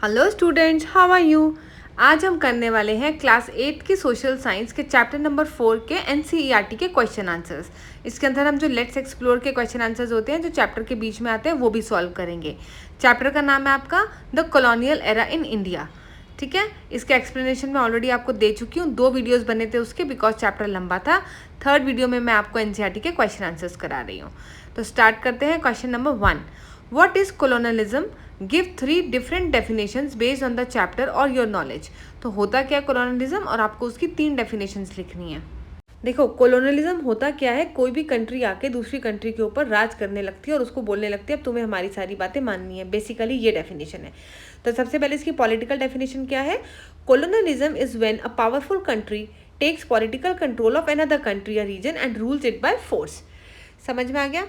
Hello students, how are you. आज हम करने वाले हैं क्लास 8 की सोशल साइंस के चैप्टर नंबर 4 के एनसीईआरटी के क्वेश्चन आंसर्स। इसके अंदर हम जो लेट्स एक्सप्लोर के क्वेश्चन आंसर्स होते हैं जो चैप्टर के बीच में आते हैं वो भी सॉल्व करेंगे। चैप्टर का नाम है आपका the colonial era in India. ठीक है, इसका एक्सप्लेनेशन मैं ऑलरेडी आपको दे चुकी हूँ। 2 वीडियोस बने थे उसके, बिकॉज चैप्टर लंबा था। 3rd वीडियो में मैं आपको एनसीईआरटी के क्वेश्चन आंसर्स करा रही हूँ। तो स्टार्ट करते हैं। Question number 1, what is colonialism? Give 3 different definitions based on the chapter और योर नॉलेज। तो होता क्या है कोलोनलिज्म, और आपको उसकी 3 डेफिनेशंस लिखनी है। देखो, कोलोनलिज्म होता क्या है, कोई भी कंट्री आके दूसरी कंट्री के ऊपर राज करने लगती है और उसको बोलने लगती है अब तुम्हें हमारी सारी बातें माननी है। बेसिकली ये डेफिनेशन है। तो सबसे पहले इसकी पॉलिटिकल डेफिनेशन क्या है? Colonialism is when a powerful country takes political control of another country या region and rules it by force. समझ में आ गया?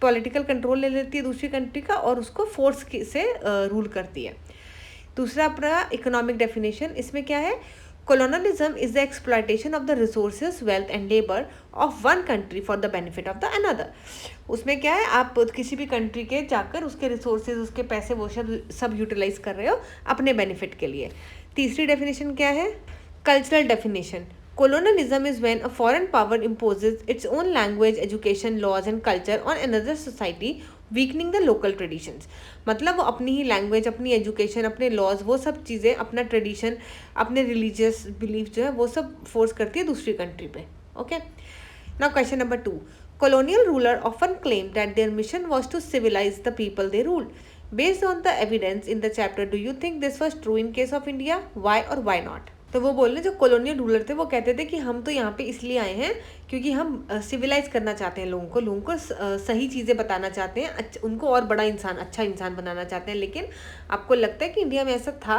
पॉलिटिकल कंट्रोल ले लेती है दूसरी कंट्री का और उसको फोर्स से रूल करती है। दूसरा अपना इकोनॉमिक डेफिनेशन, इसमें क्या है? Colonialism is the exploitation of the resources, wealth and labour of one country for the benefit of the another. उसमें क्या है, आप किसी भी कंट्री के जाकर उसके रिसोर्सेज, उसके पैसे वो सब यूटिलाइज कर रहे हो अपने बेनिफिट के लिए। तीसरी डेफिनेशन क्या है? Cultural definition, colonialism is when a foreign power imposes its own language, education, laws and culture on another society, weakening the local traditions। मतलब वो अपनी ही लैंग्वेज, अपनी एजुकेशन, अपने लॉज, वो सब चीज़ें, अपना ट्रेडिशन, अपने रिलीजियस बिलीफ जो है वो सब फोर्स करती है दूसरी कंट्री पे। Okay, now question number 2, colonial ruler often claimed that their mission was to civilize the people they ruled. Based on the evidence in the chapter, do you think this was true in case of India? Why or why not? तो वो बोल रहे जो colonial ruler थे वो कहते थे कि हम तो यहाँ पे इसलिए आए हैं क्योंकि हम सिविलाइज करना चाहते हैं लोगों को सही चीज़ें बताना चाहते हैं, उनको और बड़ा इंसान, अच्छा इंसान बनाना चाहते हैं। लेकिन आपको लगता है कि इंडिया में ऐसा था?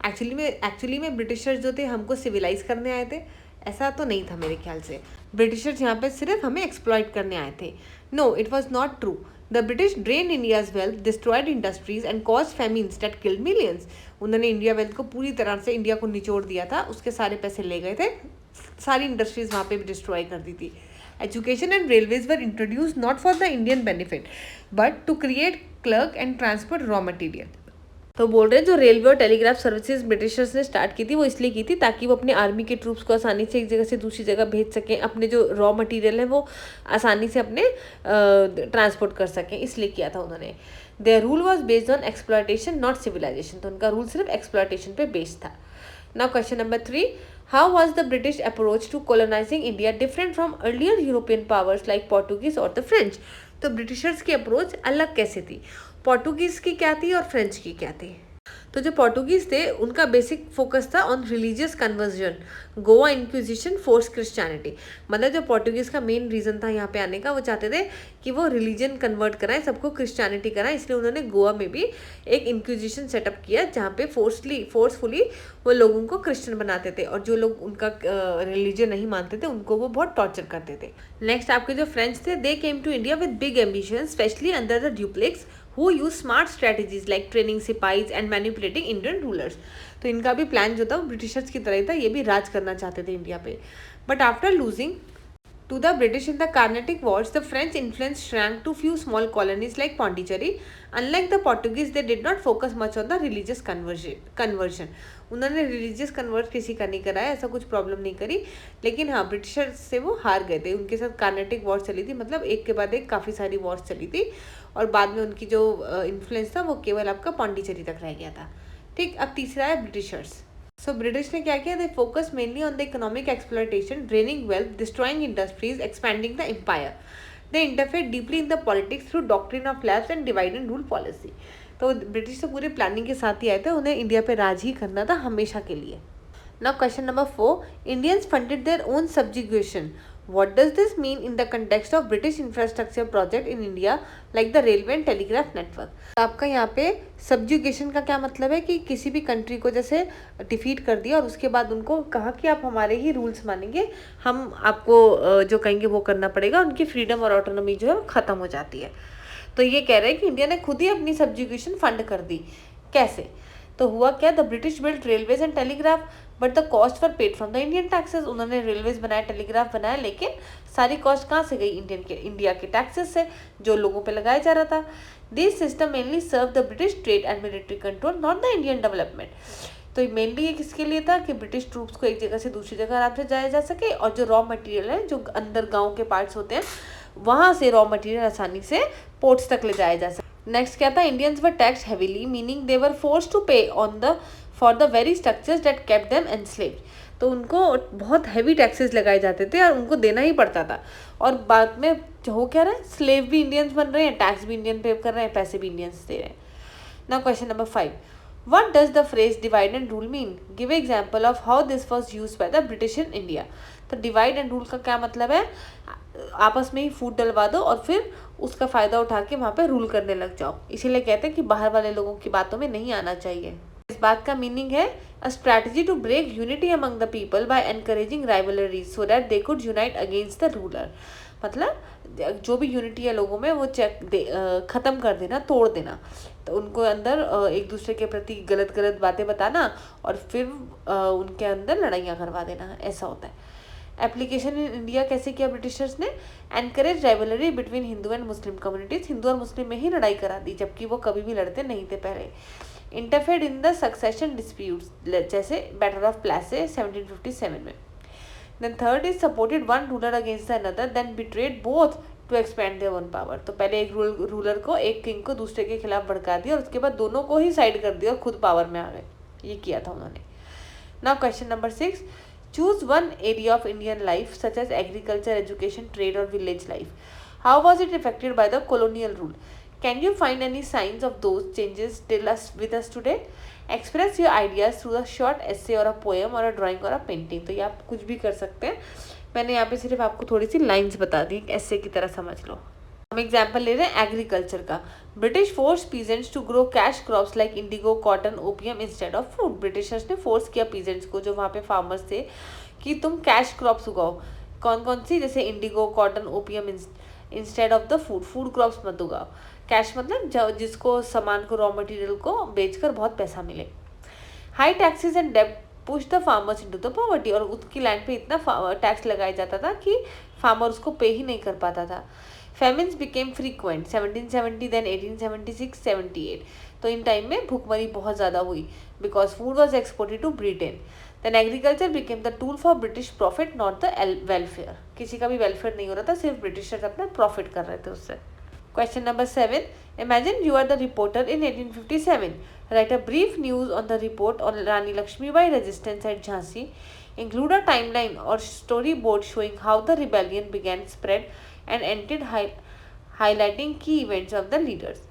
एक्चुअली में ब्रिटिशर्स जो थे हमको सिविलाइज करने आए थे? ऐसा तो नहीं था मेरे ख्याल से। ब्रिटिशर्स यहाँ पे सिर्फ हमें एक्सप्लॉइट करने आए थे। No, it was not true. The British drained India's wealth, destroyed industries and caused famines that killed millions. उन्होंने इंडिया वेल्थ को पूरी तरह से इंडिया को निचोड़ दिया था, उसके सारे पैसे ले गए थे, सारी इंडस्ट्रीज वहाँ पे भी डिस्ट्रॉय कर दी थी। Education and railways were introduce not for the Indian benefit but to create clerk and transport raw material. तो बोल रहे हैं जो रेलवे और टेलीग्राफ सर्विसेज ब्रिटिशर्स ने स्टार्ट की थी वो इसलिए की थी ताकि वो अपने आर्मी के ट्रूप्स को आसानी से एक जगह से दूसरी जगह भेज सकें, अपने जो रॉ मटेरियल है वो आसानी से अपने ट्रांसपोर्ट कर सकें, इसलिए किया था उन्होंने। Their rule was based on exploitation not civilisation. तो उनका रूल सिर्फ एक्सप्लॉयटेशन पे बेस्ड था। Now question number 3, how was the British approach to colonising India different from earlier European powers like Portuguese और द फ्रेंच? तो Britishers की approach अलग कैसे थी? पोर्टुगीज की क्या थी और फ्रेंच की क्या थी? तो जो पोर्टुगीज थे उनका बेसिक फोकस था on religious conversion, Goa inquisition, force Christianity. मतलब जो पोर्टुगीज का मेन रीजन था यहाँ पे आने का, वो चाहते थे कि वो रिलीजन कन्वर्ट कराएं, सबको क्रिश्चियनिटी कराएं। इसलिए उन्होंने गोवा में भी एक इंक्विजिशन सेटअप किया जहाँ पे फोर्सफुली वो लोगों को क्रिश्चियन बनाते थे और जो लोग उनका रिलीजन नहीं मानते थे उनको वो बहुत टॉर्चर करते थे। नेक्स्ट आपके जो फ्रेंच थे, they came to India with big ambition, specially under the Dupleix who use smart strategies like training sipahis and manipulating Indian rulers। तो इनका भी प्लान जो था वो ब्रिटिशर्स की तरह ही था, ये भी राज करना चाहते थे इंडिया पे। But after losing to the British in the Carnatic Wars, the French influence shrank to few small colonies like Pondicherry. Unlike the Portuguese, they did not focus much on the religious conversion. उन्होंने religious convert किसी का नहीं कराया, ऐसा कुछ problem नहीं करी। लेकिन हाँ, ब्रिटिशर्स से वो हार गए थे। उनके साथ कार्नेटिक वॉर चली थी, मतलब एक के बाद एक काफ़ी सारी वॉर्स चली थी और बाद में उनकी जो इन्फ्लुएंस था वो केवल आपका पौंडीचेरी तक रह गया था। ठीक, अब तीसरा है ब्रिटिशर्स। सो ब्रिटिश ने क्या किया? They focus mainly on the economic exploitation, draining wealth, destroying industries, expanding the empire. They interfere deeply in the politics through doctrine of lapse and divide and rule policy. तो British तो पूरे planning के साथ ही आए थे, उन्हें India पे राज ही करना था हमेशा के लिए। Now question number 4, Indians funded their own subjugation. What does this mean in the context of British infrastructure project in India like the railway and telegraph network? आपका यहाँ पे सब्जुगेशन का क्या मतलब है कि किसी भी कंट्री को जैसे डिफीट कर दिया और उसके बाद उनको कहा कि आप हमारे ही रूल्स मानेंगे, हम आपको जो कहेंगे वो करना पड़ेगा, उनकी फ्रीडम और ऑटोनॉमी जो है वो ख़त्म हो जाती है। तो ये कह रहे हैं कि इंडिया ने खुद ही अपनी सब्जुगेशन फंड कर दी। कैसे? तो हुआ क्या? The British build railways and telegraph but the cost were paid from the Indian taxes. उन्होंने रेलवेज बनाया, टेलीग्राफ बनाया, लेकिन सारी कॉस्ट कहाँ से गई? इंडिया के टैक्सेस से, जो लोगों पे लगाया जा रहा था। This system mainly serve the British trade and military control, not the Indian development. तो मेनली ये किसके लिए था कि ब्रिटिश ट्रूप्स को एक जगह से दूसरी जगह आराम से जाया जा सके, और जो रॉ मटेरियल है, जो अंदर गांव के पार्ट्स होते हैं, वहां से रॉ मटेरियल आसानी से पोर्ट्स तक ले जाया जा सके। नेक्स्ट क्या था, Indians were taxed heavily, meaning they were forced to pay on the for the very structures that kept them enslaved. तो उनको बहुत हैवी टैक्सेस लगाए जाते थे और उनको देना ही पड़ता था, और बाद में हो क्या रहा है, स्लेव भी इंडियंस बन रहे हैं, टैक्स भी इंडियन पे कर रहे हैं, पैसे भी इंडियंस दे रहे हैं। Now question number 5, what does the phrase divide and rule mean? Give an example of how this was used by the British in India. तो डिवाइड एंड रूल का क्या मतलब है, आपस में ही फूट डलवा दो और फिर उसका फ़ायदा उठा के वहाँ पे रूल करने लग जाओ। इसीलिए कहते हैं कि बाहर वाले लोगों की बातों में नहीं आना चाहिए। इस बात का मीनिंग है a strategy to break unity among the people by encouraging rivalries so that they could unite against the ruler. मतलब जो भी यूनिटी है लोगों में वो ख़त्म कर देना, तोड़ देना, तो उनको अंदर एक दूसरे के प्रति गलत गलत बातें बताना और फिर उनके अंदर लड़ाइयाँ करवा देना, ऐसा होता है। एप्लीकेशन इन इंडिया कैसे किया ब्रिटिशर्स ने, encourage rivalry between Hindu and Muslim communities, Hindu और मुस्लिम में ही लड़ाई करा दी जबकि वो कभी भी लड़ते नहीं थे पहले। Interfere in the succession disputes, जैसे बैटल ऑफ प्लासे 1757 में। Then third is supported one ruler against the another then betrayed both to expand their own power. तो पहले एक रूलर को, एक किंग को दूसरे के खिलाफ भड़का दिया और उसके बाद दोनों को ही साइड कर दिया और खुद पावर में आ गए, ये किया था उन्होंने। Now question number 6, choose one area of Indian life such as agriculture, education, trade और village life. How was it affected by the colonial rule? Can you find any signs of those changes still with us today? Express your ideas through a short essay or a poem or a drawing or a painting. तो ये आप कुछ भी कर सकते हैं, मैंने यहाँ पे सिर्फ आपको थोड़ी सी लाइंस बता दी, ऐसे की तरह समझ लो। हम एग्जाम्पल ले रहे हैं एग्रीकल्चर का। British force peasants to grow cash crops like indigo, cotton, opium instead of fruit. Britishers ने फोर्स किया पीजेंट्स को, जो वहाँ पे फार्मर्स थे, कि तुम कैश क्रॉप्स उगाओ। कौन कौन सी, जैसे Indigo, cotton, opium instead of the food crops मत उगाओ। कैश मतलब जिसको सामान को, रॉ मटेरियल को बेचकर बहुत पैसा मिले। हाई टैक्सेस एंड डेब्ट push the farmers into the poverty, और उसकी लैंड पे इतना टैक्स लगाया जाता था कि फार्मर उसको पे ही नहीं कर पाता था। Famines became frequent 1770 then 1876 78। तो इन टाइम में भूखमरी बहुत ज़्यादा हुई because food was exported to Britain. Then agriculture became the tool for British profit not the welfare. किसी का भी वेलफेयर नहीं हो रहा था, सिर्फ ब्रिटिशर्स अपना प्रॉफिट कर रहे थे उससे। Question number 7. Imagine you are the reporter in 1857. Write a brief news on the report on Rani Lakshmibai resistance at Jhansi. Include a timeline or storyboard showing how the rebellion began, spread and ended, highlighting key events of the leaders.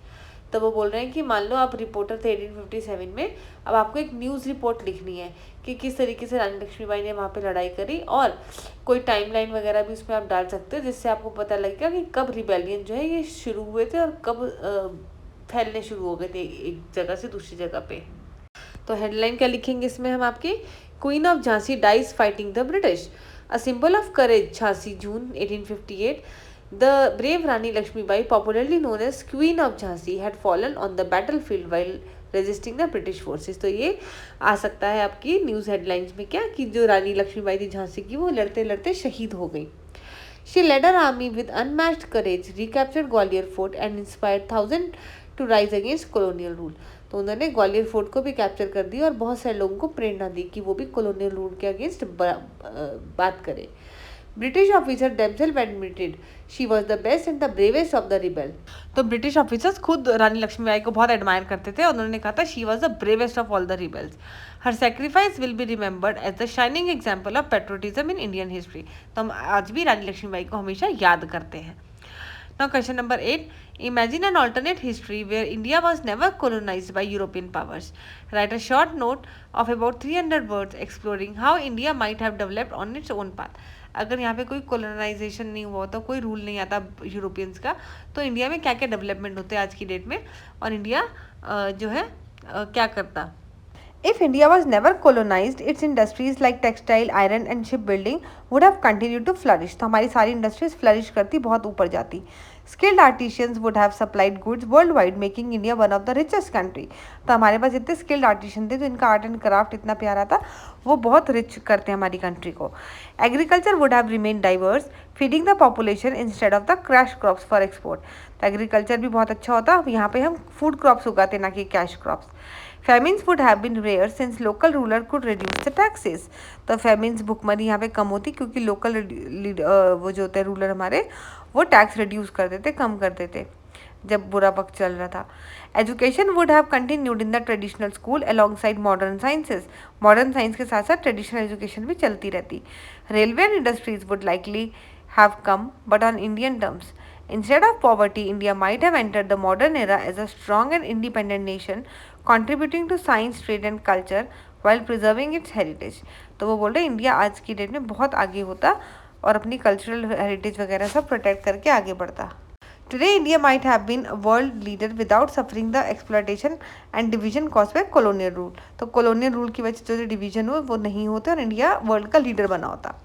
तो वो बोल रहे हैं कि मान लो आप reporter थे 1857 में, अब आपको एक न्यूज़ रिपोर्ट लिखनी है कि किस तरीके से रानी लक्ष्मीबाई ने वहाँ पे लड़ाई करी, और कोई टाइमलाइन वगैरह भी उसमें आप डाल सकते हो जिससे आपको पता लगेगा कि कब रिबेलियन जो है ये शुरू हुए थे और कब फैलने शुरू हो गए थे एक जगह से दूसरी जगह पे। तो हेडलाइन क्या लिखेंगे इसमें हम आपकी, queen of Jhansi dies fighting the British, a symbol of courage Jhansi June 1858। The brave Rani Lakshmibai, popularly known as Queen of Jhansi, had fallen on the battlefield while resisting the British forces. तो ये आ सकता है आपकी news headlines में क्या, कि जो रानी लक्ष्मीबाई थी झांसी की, वो लड़ते लड़ते शहीद हो गई। She led her army with unmatched courage, recaptured Gwalior Fort and inspired thousands to rise against colonial rule. तो उन्होंने ग्वालियर फोर्ट को भी कैप्चर कर दिया और बहुत सारे लोगों को प्रेरणा दी कि वो भी कॉलोनियल रूल के अगेंस्ट बात करें। British officer themselves admitted she was the best and the bravest of the rebel. तो ब्रिटिश ऑफिसर्स खुद रानी लक्ष्मीबाई को बहुत एडमायर करते थे और उन्होंने कहा था she was the bravest of all the rebels. Her sacrifice will be remembered as the shining example of patriotism in Indian history. तो हम आज भी रानी लक्ष्मीबाई को हमेशा याद करते हैं। Now question number 8. Imagine an alternate history where India was never colonized by European powers. Write a short note of about 300 words exploring how India might have developed on its own path. अगर यहाँ पे कोई colonisation नहीं हुआ होता, कोई rule नहीं आता यूरोपियंस का, तो इंडिया में क्या क्या डेवलपमेंट होते हैं आज की डेट में, और इंडिया जो है क्या करता। If India was never colonized, its industries like textile, iron and shipbuilding would have continued to flourish. तो हमारी सारी इंडस्ट्रीज फ्लरिश करती, बहुत ऊपर जाती. Skilled artisans would have supplied goods worldwide, making India one of the richest country. तो हमारे पास इतने स्किल्ड आर्टिशियन थे, तो इनका आर्ट एंड क्राफ्ट इतना प्यारा था, वो बहुत रिच करते हैं हमारी कंट्री को. Agriculture would have remain diverse, feeding the population instead of the crash crops for export. तो एग्रीकल्चर भी बहुत अच्छा होता, यहाँ पे हम फूड क्रॉप्स उगाते ना कि cash crops. Famines would have been rare since local ruler could reduce the taxes. तो famines भुखमरी यहाँ पे कम होती, क्योंकि लोकल वो जो होते हैं रूलर हमारे, वो टैक्स रिड्यूस कर देते, कम कर देते जब बुरा वक्त चल रहा था. Education would have continued in the traditional school alongside modern sciences. Modern science के साथ साथ ट्रेडिशनल एजुकेशन भी चलती रहती. Railway and industries would likely have come, but on Indian terms. Instead of poverty, India might have entered the modern era as a strong and independent nation, contributing to science, trade and culture while preserving its heritage. तो वो बोल रहे India आज की date में बहुत आगे होता और अपनी कल्चरल हेरिटेज वगैरह सब प्रोटेक्ट करके आगे बढ़ता. Today, India might have been a world leader without suffering the exploitation and division caused by colonial rule. तो colonial rule की वजह से जो डिवीजन हुआ वो नहीं होते और इंडिया वर्ल्ड का लीडर बना होता.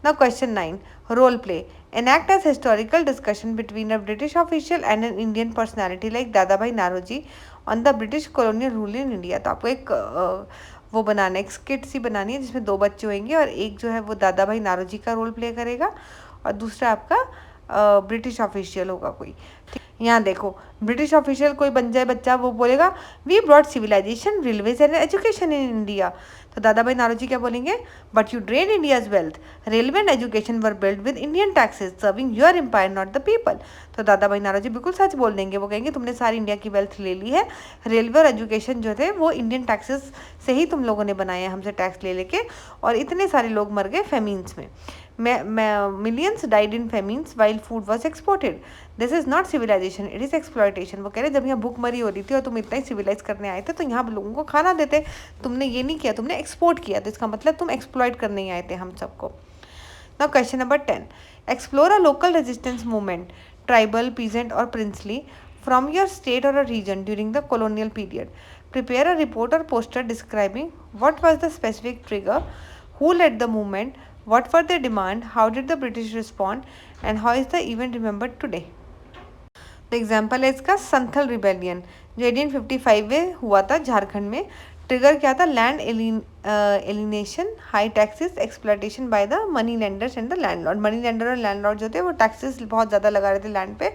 Now question 9. Role play. Enact as historical discussion between a British official and an Indian personality like Dadabhai Naoroji on the British colonial rule in India. तो आपको एक वो बनाना है, एक स्किट सी बनानी है जिसमें दो बच्चे होंगे और एक जो है वो दादा भाई नारोजी का रोल प्ले करेगा और दूसरा आपका ब्रिटिश ऑफिशियल होगा कोई. यहाँ देखो, ब्रिटिश ऑफिशियल कोई बन जाए बच्चा, वो बोलेगा we brought civilisation, railways and education in India. तो दादा भाई नारोजी क्या बोलेंगे, but you drain India's wealth, railway and education were build with Indian taxes serving your empire not the people. तो दादा भाई नारोजी बिल्कुल सच बोल देंगे, वो कहेंगे तुमने सारी इंडिया की वेल्थ ले ली है, रेलवे और एजुकेशन जो थे वो इंडियन टैक्सेस से ही तुम लोगों ने बनाए हैं, हमसे टैक्स ले लेके, और इतने सारे लोग मर गए फेमीन्स में. Millions died in famines while food was exported. This is not civilisation, it is exploitation. वो कह रहे जब यहाँ भूखमरी हो रही थी और तुम इतना ही सिविलाइज करने आए थे तो यहाँ लोगों को खाना देते, तुमने ये नहीं किया, तुमने एक्सपोर्ट किया, तो इसका मतलब तुम एक्सप्लॉयट करने ही आए थे हम सबको. Now question number 10. Explore a local resistance movement, tribal, peasant और princely from your state or a region during the colonial period. Prepare a report or poster describing what was the specific trigger, who led the movement, what were their demand, how did the British respond, and how is the event remembered today. तो example है इसका Santhal rebellion जो 1855 में हुआ था झारखंड में. Trigger क्या था, land alienation, high taxes, exploitation by the money lenders and the landlord. Money lender और लैंडलॉर्ड जो थे वो टैक्सेस बहुत ज़्यादा लगा रहे थे लैंड पे,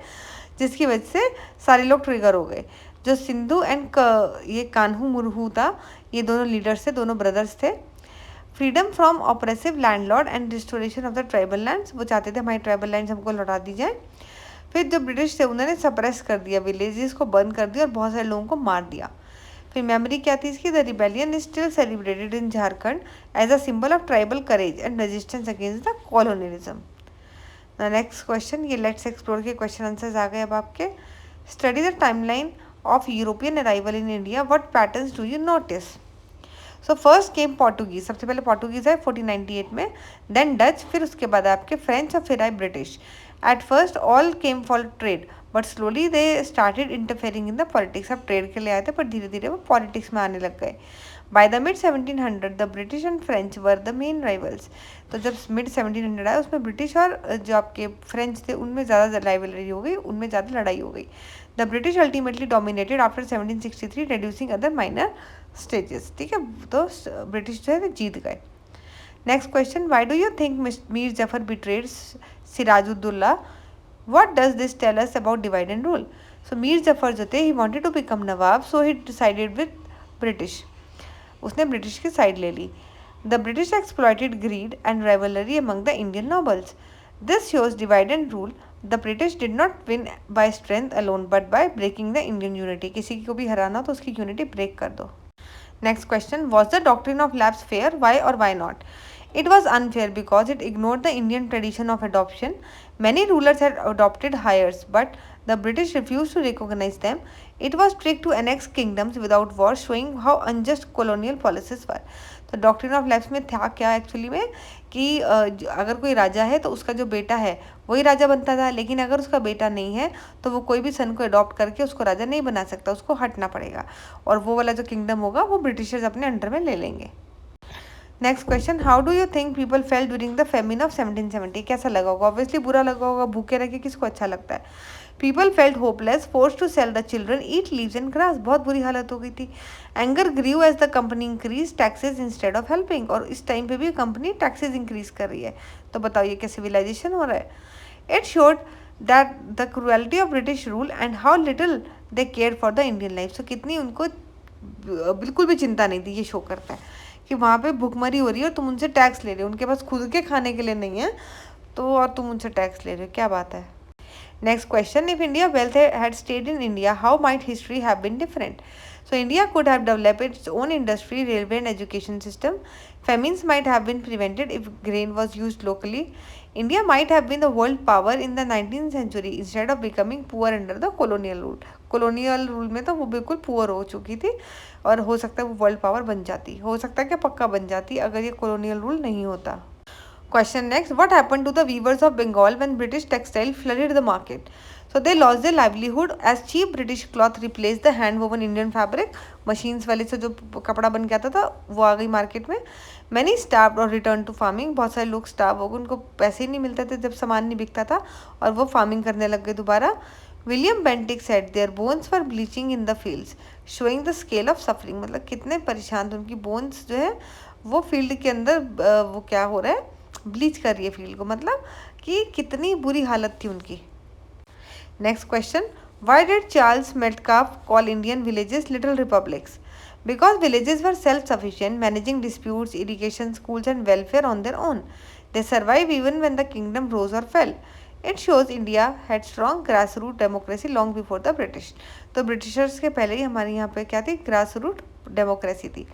जिसकी वजह से सारे लोग ट्रिगर हो गए. जो सिंधु एंड ये कान्हू मुर्हू था, ये दोनों लीडर्स थे, दोनों ब्रदर्स थे. Freedom from oppressive landlord and restoration of the tribal lands, वो चाहते थे हमारी ट्राइबल लैंड्स हमको लौटा दी जाए. फिर जो ब्रिटिश थे उन्होंने सप्रेस कर दिया, विलेजेस को बर्न कर दिया और बहुत सारे लोगों को मार दिया. फिर मेमोरी क्या थी इसकी, the rebellion is still celebrated in Jharkhand as a symbol of tribal courage and resistance against the colonialism. Next question, ये लेट्स एक्सप्लोर के क्वेश्चन आंसर्स आ गए अब आपके. Study the timeline of European arrival in India, what patterns do you notice. So first came Portuguese, सबसे पहले Portuguese आए 1498 में, देन डच, फिर उसके बाद आपके फ्रेंच और फिर आए British. At first all came for trade but slowly they started interfering in the politics. अब ट्रेड के लिए आए थे पर धीरे धीरे वो पॉलिटिक्स में आने लग गए. By the mid 1700 the British and French were the main rivals. तो जब मिड 1700 आया उसमें ब्रिटिश और जो आपके फ्रेंच थे उनमें ज़्यादा राइवलरी हो गई, उनमें ज़्यादा लड़ाई हो गई. The British ultimately dominated after 1763 reducing other minor stages. ठीक है, तो ब्रिटिश जो है जीत गए. Next question, why do you think Mir Jafar betrayed Sirajuddaulah, what does this tell us about divide and rule. So Mir Jafar जो थे he wanted to become nawab, so he decided with British, उसने ब्रिटिश की साइड ले ली. The British exploited greed and rivalry among the Indian nobles. This shows divide and rule. The British did not win by strength alone but by breaking the Indian unity. किसी को भी हराना तो उसकी unity break कर दो. Next question, was the doctrine of lapse fair, why और why not. It was unfair because it ignored the Indian tradition of adoption. Many rulers had adopted heirs, but the British refused to recognize them. It was trick to annex kingdoms without war, showing how unjust colonial policies were. तो doctrine of lapse में था क्या actually में कि अगर कोई राजा है तो उसका जो बेटा है वही राजा बनता था, लेकिन अगर उसका बेटा नहीं है तो वो कोई भी सन को अडॉप्ट करके उसको राजा नहीं बना सकता, उसको हटना पड़ेगा और वो वाला जो किंगडम होगा वो ब्रिटिशर्स अपने अंडर में ले लेंगे। Next question, how do you think people fell during the famine of 1770? कैसा लगा होगा? ऑब्वियसली बुरा लगा होगा, भूखे रह के किसको अच्छा लगता है। People felt hopeless, force to sell the children, eat leaves and grass, बहुत बुरी हालत हो गई थी। Anger grew as the company increase taxes instead of helping, और इस टाइम पे भी कंपनी टैक्सेस इंक्रीज कर रही है, तो बताओ ये क्या सिविलाइजेशन हो रहा है। It showed that the cruelty of British rule and how little they care for the Indian life, so कितनी उनको बिल्कुल भी चिंता नहीं थी, ये शो करता है कि वहाँ पे भुखमरी हो रही है और तुम उनसे टैक्स ले रहे हो, उनके पास खुद के खाने के लिए नहीं है तो और तुम उनसे टैक्स ले रहे हो, क्या बात है। Next question, if India wealth had stayed in India how might history have been different? So India could have developed its own industry, railway and education system. Famines might have been prevented if grain was used locally. India might have been the world power in the 19th century instead of becoming poor under the colonial rule. Colonial rule में तो वो बिल्कुल poor हो चुकी थी और हो सकता है वो world power बन जाती, हो सकता है कि पक्का बन जाती अगर ये colonial rule नहीं होता। Question next, what happened to the weavers of Bengal when British textile flooded the market? So they lost their livelihood as cheap British cloth replaced the hand woven Indian fabric. Machines वाले से जो कपड़ा बन के आता था वो आ गई मार्केट में। Many starved और returned to farming, बहुत सारे लोग स्टार्व हो गए, उनको पैसे ही नहीं मिलते थे जब सामान नहीं बिकता था और वो फार्मिंग करने लग गए दोबारा। William Bentinck said their bones were bleaching in the fields, showing the scale of suffering, मतलब कितने परेशान थे, उनकी बोन्स जो है वो फील्ड के अंदर वो क्या हो रहा है, ब्लीच कर रही है फील्ड को, मतलब कि कितनी बुरी हालत थी उनकी। Next question, why did Charles Metcalfe call Indian villages little republics? Because villages were self sufficient, managing disputes, irrigation, schools and welfare on their own. They survive even when the kingdom rose or fell. It shows India had strong grassroots democracy long before the British. तो Britishers के पहले ही हमारे यहाँ पे क्या थी, grassroot democracy थी।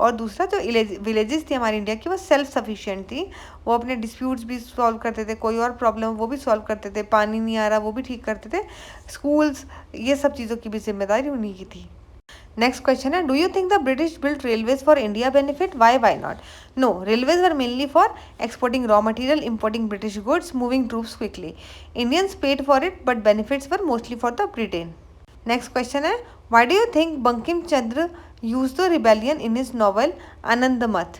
और दूसरा जो विलेजेस थी हमारी इंडिया की वो सेल्फ सफिशिएंट थी, वो अपने डिस्प्यूट्स भी सॉल्व करते थे, कोई और प्रॉब्लम वो भी सॉल्व करते थे, पानी नहीं आ रहा वो भी ठीक करते थे, स्कूल्स, ये सब चीज़ों की भी जिम्मेदारी उन्हीं की थी। नेक्स्ट क्वेश्चन है, do you think the British built railways for India benefit? Why not? No, railways were mainly for exporting raw material, importing British goods, moving troops quickly. Indians paid for it but benefits were mostly for the Britain. Next question है, why do you think Bankim Chandra used the rebellion in his novel Anandamath?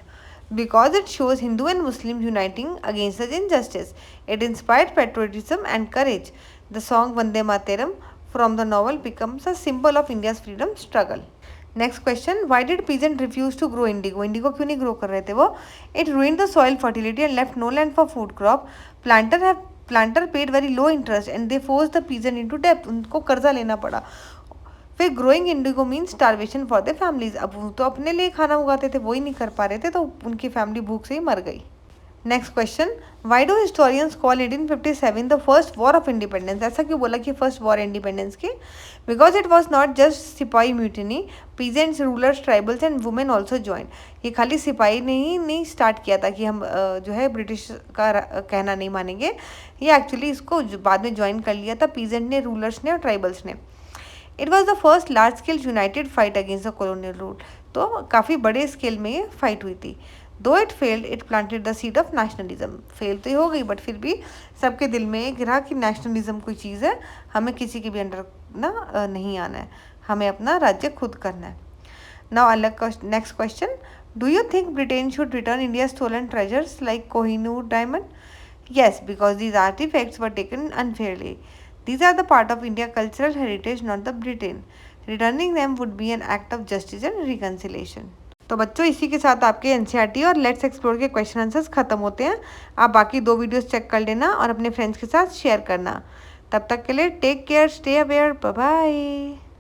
Because it shows Hindu and Muslims uniting against such injustice. It inspired patriotism and courage. The song Vande Mataram from the novel becomes a symbol of India's freedom struggle. Next question, why did peasants refuse to grow indigo? Indigo क्यों नहीं grow कर रहे थे वो? It ruined the soil fertility and left no land for food crop. Planter paid very low interest and they forced the peasant into debt. उनको कर्जा लेना पड़ा. फिर growing Indigo mean starvation for the families, अब वो तो अपने लिए खाना उगाते थे वो ही नहीं कर पा रहे थे तो उनकी फैमिली भूख से ही मर गई। Next question, why do historians call 1857 the first war of independence? ऐसा क्यों बोला कि फर्स्ट वॉर इंडिपेंडेंस की? Because it was not just sipahi mutiny, peasants, rulers, tribals and women also join. ये खाली सिपाही ने ही नहीं स्टार्ट किया था कि हम जो है ब्रिटिश का कहना नहीं मानेंगे, ये एक्चुअली इसको बाद में ज्वाइन कर लिया था पीजेंट ने, रूलर्स ने और ट्राइबल्स ने. It was the first large scale United fight against the colonial rule, तो काफ़ी बड़े स्केल में ये फाइट हुई थी. दो it failed it planted the seed of nationalism, fail तो ही हो गई बट फिर भी सबके दिल में एक गिरा कि नेशनलिज्म कोई चीज़ है, हमें किसी के भी अंडर ना नहीं आना है, हमें अपना राज्य खुद करना है. नाउ अलग next question, do you think Britain should return India stolen treasures like Kohinoor diamond? Yes, because these artifacts were taken unfairly. These are the part of India's cultural heritage, not the Britain. Returning them would be an act of justice and reconciliation. तो बच्चों इसी के साथ आपके NCERT और let's explore के question answers खत्म होते हैं. आप बाकी 2 वीडियोस चेक कर लेना और अपने फ्रेंड्स के साथ शेयर करना. तब तक के लिए take care, stay aware, bye bye.